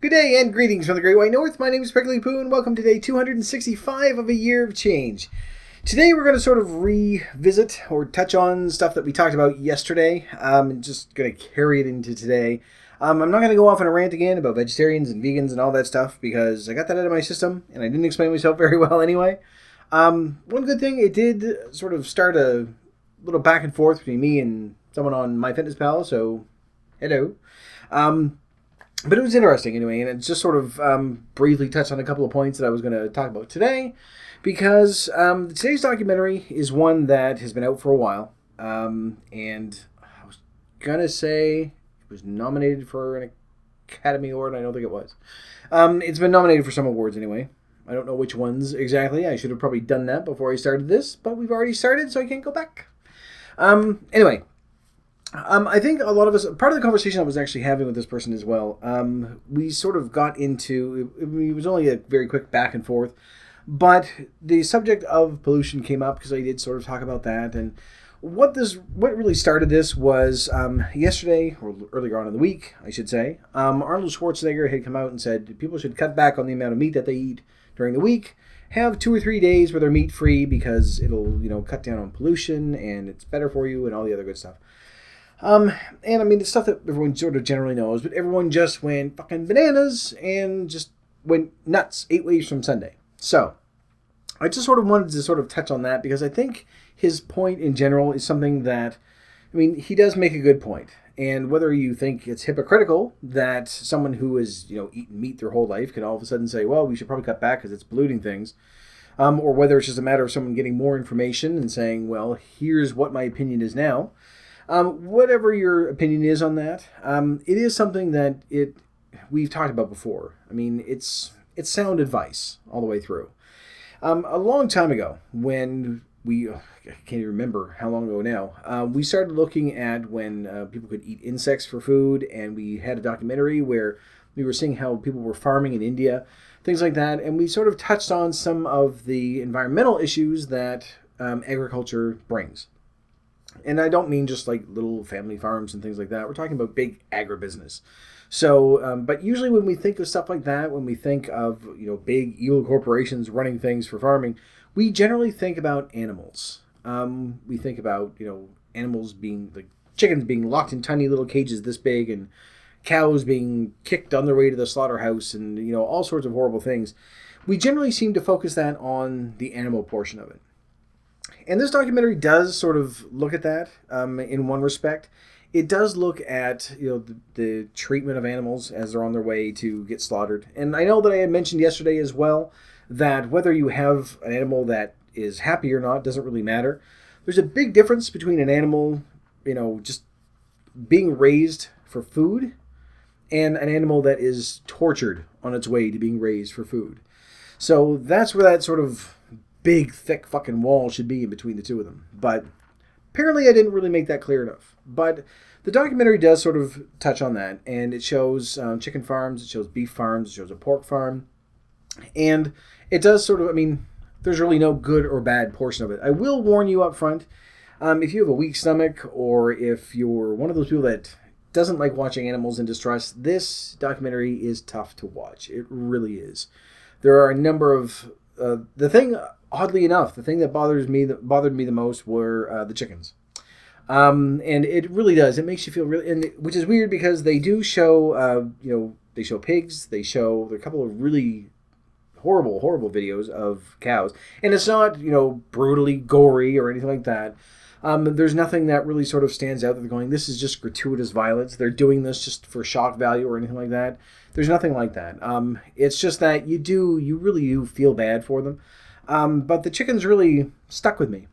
Good day and greetings from the Great White North. My name is Prickly Poo and welcome to day 265 of a year of change. Today we're going to sort of revisit or touch on stuff that we talked about yesterday. I'm just going to carry it into today. I'm not going to go off on a rant again about vegetarians and vegans and all that stuff because I got that out of my system and I didn't explain myself very well anyway. One good thing, it did sort of start a little back and forth between me and someone on MyFitnessPal, so hello. But it was interesting anyway, and it just sort of briefly touched on a couple of points that I was going to talk about today, because today's documentary is one that has been out for a while, and I was going to say it was nominated for an Academy Award. I don't think it was. It's been nominated for some awards anyway. I don't know which ones exactly. I should have probably done that before I started this, but we've already started, so I can't go back. Anyway. I think a lot of us, part of the conversation I was actually having with this person as well, we sort of got into, it was only a very quick back and forth, but the subject of pollution came up because I did sort of talk about that, and what really started this was yesterday, or earlier on in the week, I should say, Arnold Schwarzenegger had come out and said people should cut back on the amount of meat that they eat during the week, have 2 or 3 days where they're meat-free because it'll, cut down on pollution, and it's better for you, and all the other good stuff. And I mean, the stuff that everyone sort of generally knows, but everyone just went fucking bananas and just went nuts 8 weeks from Sunday. So, I just sort of wanted to sort of touch on that because I think his point in general is something that, I mean, he does make a good point. And whether you think it's hypocritical that someone who has, eaten meat their whole life can all of a sudden say, well, we should probably cut back because it's polluting things. Or whether it's just a matter of someone getting more information and saying, well, here's what my opinion is now. Whatever your opinion is on that, it is something that we've talked about before. I mean, it's sound advice all the way through. A long time ago, when I can't even remember how long ago now, we started looking at when people could eat insects for food, and we had a documentary where we were seeing how people were farming in India, things like that, and we sort of touched on some of the environmental issues that agriculture brings. And I don't mean just like little family farms and things like that. We're talking about big agribusiness. So, but usually when we think of stuff like that, when we think of, big evil corporations running things for farming, we generally think about animals. We think about, animals being, like chickens being locked in tiny little cages this big and cows being kicked on their way to the slaughterhouse and, all sorts of horrible things. We generally seem to focus that on the animal portion of it. And this documentary does sort of look at that in one respect. It does look at the treatment of animals as they're on their way to get slaughtered. And I know that I had mentioned yesterday as well that whether you have an animal that is happy or not doesn't really matter. There's a big difference between an animal, just being raised for food and an animal that is tortured on its way to being raised for food. So that's where that sort of big, thick fucking wall should be in between the two of them. But apparently I didn't really make that clear enough. But the documentary does sort of touch on that. And it shows chicken farms, it shows beef farms, it shows a pork farm. And it does sort of, I mean, there's really no good or bad portion of it. I will warn you up front, if you have a weak stomach or if you're one of those people that doesn't like watching animals in distress, this documentary is tough to watch. It really is. There are a number of... Oddly enough, the thing that bothered me the most were the chickens, and it really does. It makes you feel really, and which is weird because they do show, they show pigs. There are a couple of really horrible videos of cows, and it's not brutally gory or anything like that. There's nothing that really sort of stands out that they're going, this is just gratuitous violence. They're doing this just for shock value or anything like that. There's nothing like that. It's just that you really do feel bad for them. But the chickens really stuck with me.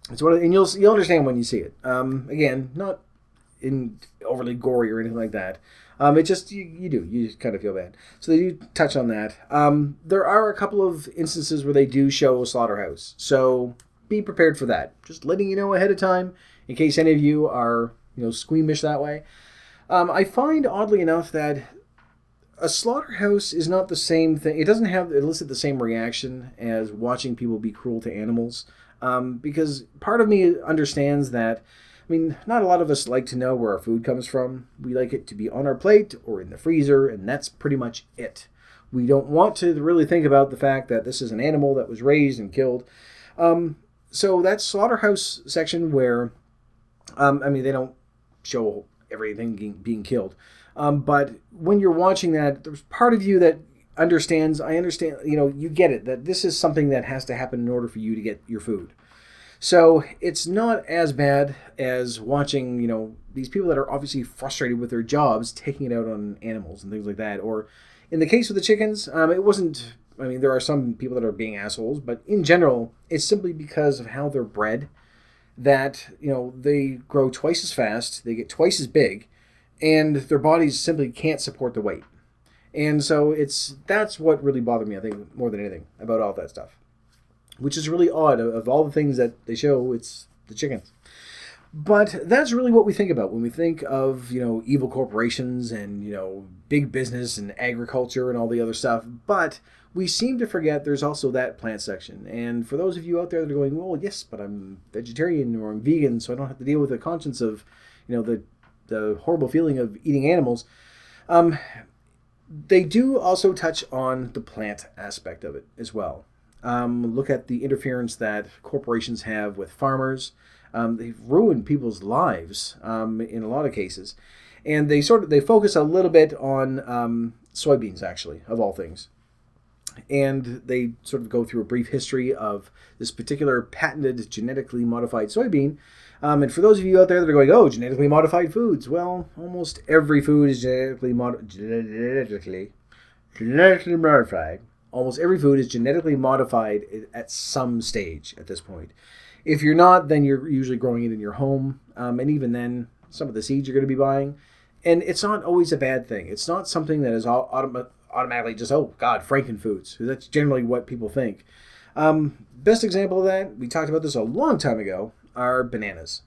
And you'll understand when you see it. Again, not in overly gory or anything like that. It just you just kind of feel bad. So they do touch on that. There are a couple of instances where they do show a slaughterhouse. So be prepared for that. Just letting you know ahead of time in case any of you are squeamish that way. I find oddly enough that a slaughterhouse is not the same thing. It doesn't elicit the same reaction as watching people be cruel to animals. Because part of me understands that I mean, not a lot of us like to know where our food comes from. We like it to be on our plate or in the freezer, and that's pretty much it. We don't want to really think about the fact that this is an animal that was raised and killed. So that slaughterhouse section where, they don't show everything being killed. But when you're watching that, there's part of you that understands, I understand, you get it, that this is something that has to happen in order for you to get your food. So it's not as bad as watching, these people that are obviously frustrated with their jobs taking it out on animals and things like that. Or in the case of the chickens, it wasn't, there are some people that are being assholes, but in general, it's simply because of how they're bred that, they grow twice as fast, they get twice as big, and their bodies simply can't support the weight. And so that's what really bothered me, I think, more than anything about all that stuff. Which is really odd. Of all the things that they show, it's the chickens. But that's really what we think about when we think of, evil corporations and, big business and agriculture and all the other stuff. But we seem to forget there's also that plant section. And for those of you out there that are going, well, yes, but I'm vegetarian or I'm vegan, so I don't have to deal with the conscience of, the horrible feeling of eating animals. They do also touch on the plant aspect of it as well. Look at the interference that corporations have with farmers. They've ruined people's lives in a lot of cases. And they focus a little bit on soybeans, actually, of all things. And they sort of go through a brief history of this particular patented genetically modified soybean. And for those of you out there that are going, oh, genetically modified foods, well, almost every food is genetically modified. Almost every food is genetically modified at some stage at this point. If you're not, then you're usually growing it in your home. And even then, some of the seeds you're going to be buying. And it's not always a bad thing. It's not something that is automatically just, oh, God, Frankenfoods. That's generally what people think. Best example of that, we talked about this a long time ago, are bananas.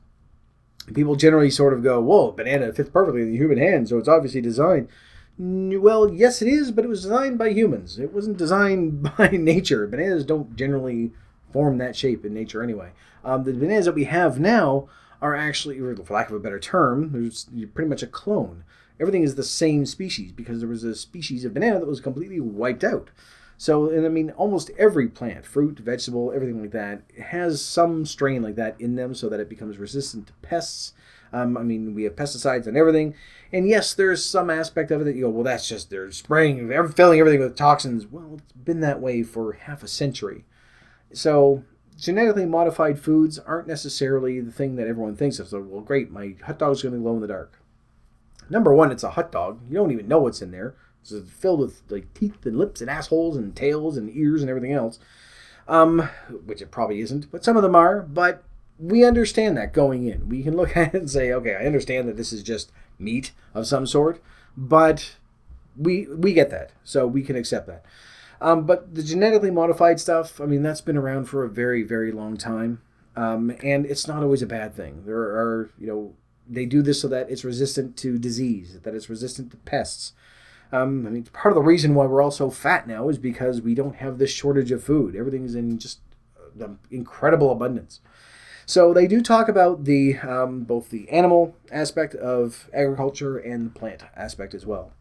People generally sort of go, whoa, banana fits perfectly in the human hand, so it's obviously designed. Well, yes, it is, but it was designed by humans. It wasn't designed by nature. Bananas don't generally form that shape in nature anyway. The bananas that we have now are actually, for lack of a better term, you're pretty much a clone. Everything is the same species because there was a species of banana that was completely wiped out. So, almost every plant, fruit, vegetable, everything like that, has some strain like that in them so that it becomes resistant to pests. We have pesticides and everything. And yes, there's some aspect of it that you go, well, that's just, they're spraying, they're filling everything with toxins. Well, it's been that way for half a century. So genetically modified foods aren't necessarily the thing that everyone thinks of. So, well, great, my hot dog's going to glow in the dark. Number one, it's a hot dog. You don't even know what's in there. It's filled with like teeth and lips and assholes and tails and ears and everything else. Which it probably isn't, but some of them are. But we understand that going in. We can look at it and say, okay, I understand that this is just meat of some sort, but we get that, so we can accept that. But the genetically modified stuff, that's been around for a very, very long time, and it's not always a bad thing. There are, they do this so that it's resistant to disease, that it's resistant to pests. Part of the reason why we're all so fat now is because we don't have this shortage of food. Everything's in just incredible abundance. So they do talk about the both the animal aspect of agriculture and the plant aspect as well.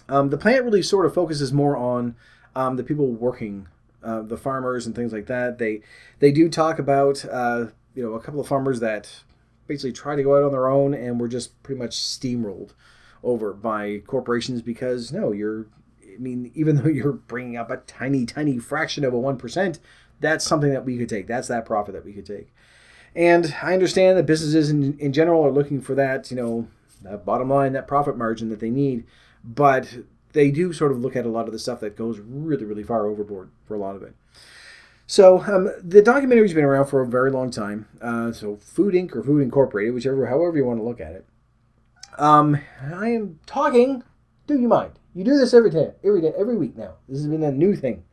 The plant really sort of focuses more on the people working, the farmers and things like that. They do talk about a couple of farmers that basically try to go out on their own and were just pretty much steamrolled over by corporations because even though you're bringing up a tiny fraction of a 1%, that's something that we could take. That's that profit that we could take. And I understand that businesses in general are looking for that, that bottom line, that profit margin that they need. But they do sort of look at a lot of the stuff that goes really, really far overboard for a lot of it. So the documentary's been around for a very long time. So Food Inc. or Food Incorporated, however you want to look at it. I am talking. Do you mind? You do this every day, every week now. This has been a new thing.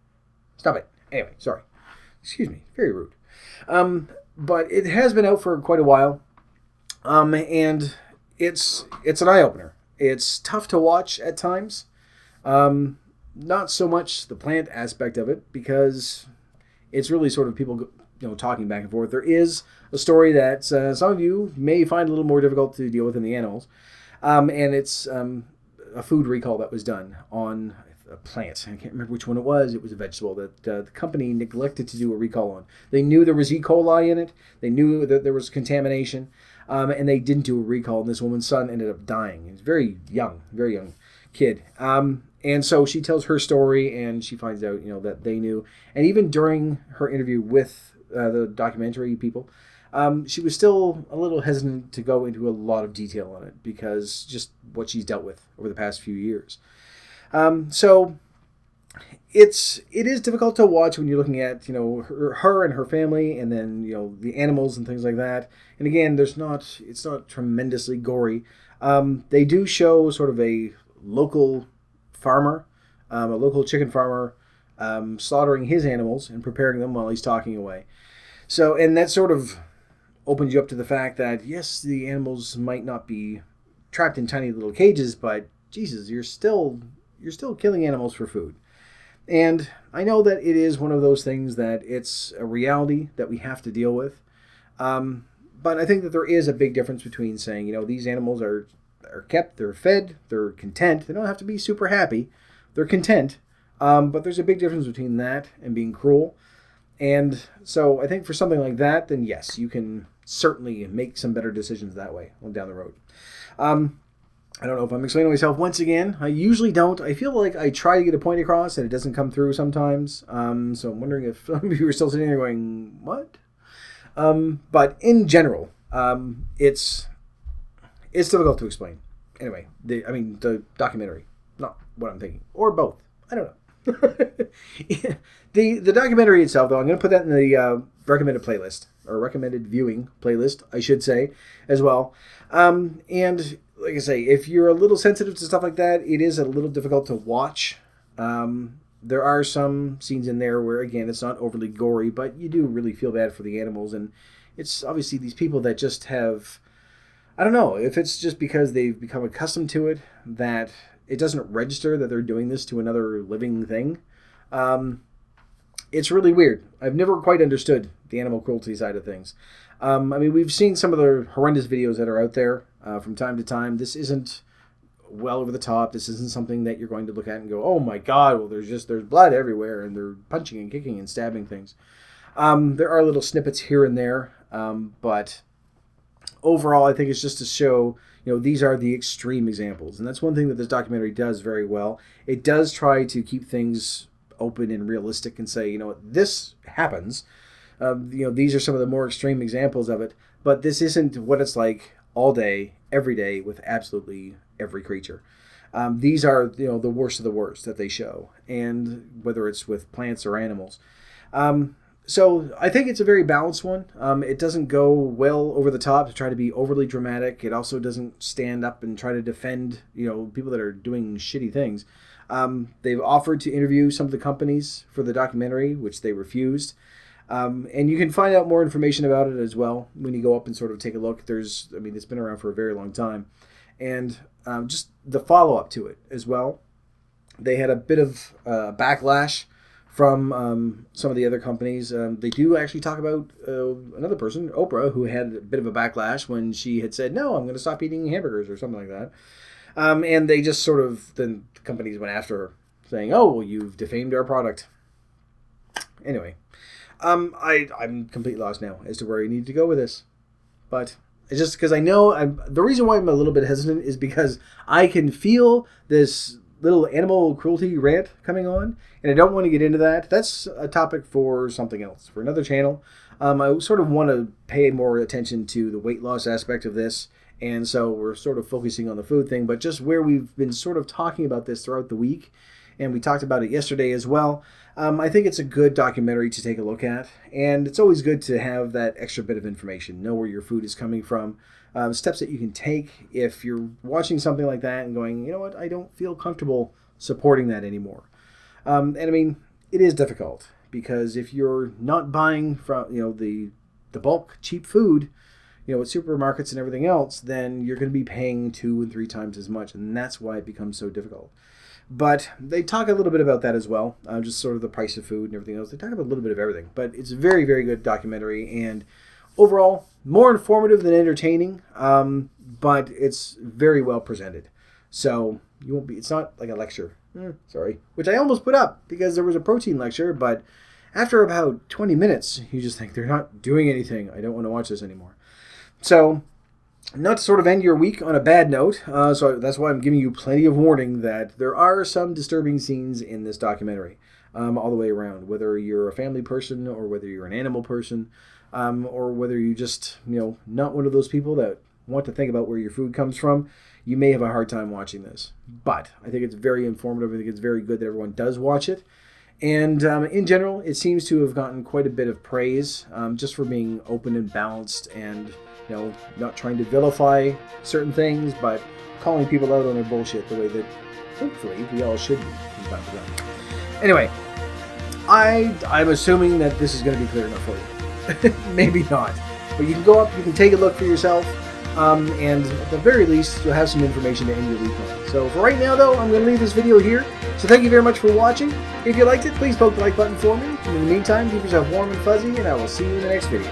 Stop it. Anyway, sorry. Excuse me. Very rude. But it has been out for quite a while, and it's an eye-opener. It's tough to watch at times. Not so much the plant aspect of it, because it's really sort of people talking back and forth. There is a story that some of you may find a little more difficult to deal with than the animals, and it's a food recall that was done on a plant. I can't remember which one it was. It was a vegetable that the company neglected to do a recall on. They knew there was E. coli in it. They knew that there was contamination, and they didn't do a recall. And this woman's son ended up dying. He's very young kid. And so she tells her story, and she finds out, that they knew. And even during her interview with the documentary people, she was still a little hesitant to go into a lot of detail on it because just what she's dealt with over the past few years. So it is difficult to watch when you're looking at, her and her family, and then, the animals and things like that. And again, it's not tremendously gory. They do show sort of a local farmer, a local chicken farmer, slaughtering his animals and preparing them while he's talking away. So, and that sort of opens you up to the fact that, yes, the animals might not be trapped in tiny little cages, but Jesus, you're still killing animals for food. And I know that it is one of those things that it's a reality that we have to deal with. But I think that there is a big difference between saying, these animals are kept, they're fed, they're content. They don't have to be super happy. They're content. But there's a big difference between that and being cruel. And so I think for something like that, then yes, you can certainly make some better decisions that way down the road. I don't know if I'm explaining myself once again. I usually don't. I feel like I try to get a point across and it doesn't come through sometimes. So I'm wondering if some of you are still sitting there going, what? But in general, it's difficult to explain. Anyway, the documentary, not what I'm thinking, or both. I don't know. The documentary itself, though, I'm going to put that in the recommended playlist, or recommended viewing playlist, I should say, as well. And like I say, if you're a little sensitive to stuff like that, it is a little difficult to watch. There are some scenes in there where, again, it's not overly gory, but you do really feel bad for the animals. And it's obviously these people that just have, I don't know, if it's just because they've become accustomed to it, that it doesn't register that they're doing this to another living thing. It's really weird. I've never quite understood the animal cruelty side of things. We've seen some of the horrendous videos that are out there from time to time. This isn't well over the top. This isn't something that you're going to look at and go, oh my God, well, there's blood everywhere, and they're punching and kicking and stabbing things. There are little snippets here and there, but overall, I think it's just to show, these are the extreme examples. And that's one thing that this documentary does very well. It does try to keep things open and realistic and say, this happens. These are some of the more extreme examples of it, but this isn't what it's like all day, every day with absolutely every creature. These are, the worst of the worst that they show, and whether it's with plants or animals. So I think it's a very balanced one. It doesn't go well over the top to try to be overly dramatic. It also doesn't stand up and try to defend, people that are doing shitty things. They've offered to interview some of the companies for the documentary, which they refused. And you can find out more information about it as well when you go up and sort of take a look. It's been around for a very long time. And just the follow-up to it as well. They had a bit of backlash from some of the other companies. They do actually talk about another person, Oprah, who had a bit of a backlash when she had said, no, I'm going to stop eating hamburgers or something like that. And they just then the companies went after her, saying, oh, well, you've defamed our product. Anyway, I'm completely lost now as to where I need to go with this. But it's just because I know, the reason why I'm a little bit hesitant is because I can feel this little animal cruelty rant coming on, and I don't want to get into that. That's a topic for something else, for another channel. I sort of want to pay more attention to the weight loss aspect of this, and so we're sort of focusing on the food thing, but just where we've been sort of talking about this throughout the week, and we talked about it yesterday as well. I think it's a good documentary to take a look at, and it's always good to have that extra bit of information, know where your food is coming from, steps that you can take if you're watching something like that and going, you know what, I don't feel comfortable supporting that anymore. It is difficult because if you're not buying from, the bulk cheap food, at supermarkets and everything else, then you're going to be paying 2 and 3 times as much, and that's why it becomes so difficult. But they talk a little bit about that as well, just sort of the price of food and everything else. They talk about a little bit of everything. But it's a very, very good documentary, and overall, more informative than entertaining, but it's very well presented. So you won't be. It's not like a lecture. Sorry. Which I almost put up because there was a protein lecture, but after about 20 minutes, you just think they're not doing anything. I don't want to watch this anymore. So, not to sort of end your week on a bad note, so that's why I'm giving you plenty of warning that there are some disturbing scenes in this documentary, all the way around. Whether you're a family person or whether you're an animal person, or whether you just, not one of those people that want to think about where your food comes from, you may have a hard time watching this. But I think it's very informative. I think it's very good that everyone does watch it. And in general, it seems to have gotten quite a bit of praise just for being open and balanced and, not trying to vilify certain things, but calling people out on their bullshit the way that hopefully we all should be from time to time. Anyway, I'm assuming that this is going to be clear enough for you. Maybe not. But you can go up, you can take a look for yourself. And at the very least, you'll have some information to end your week on. So for right now, though, I'm going to leave this video here. So thank you very much for watching. If you liked it, please poke the like button for me. In the meantime, keep yourself warm and fuzzy, and I will see you in the next video.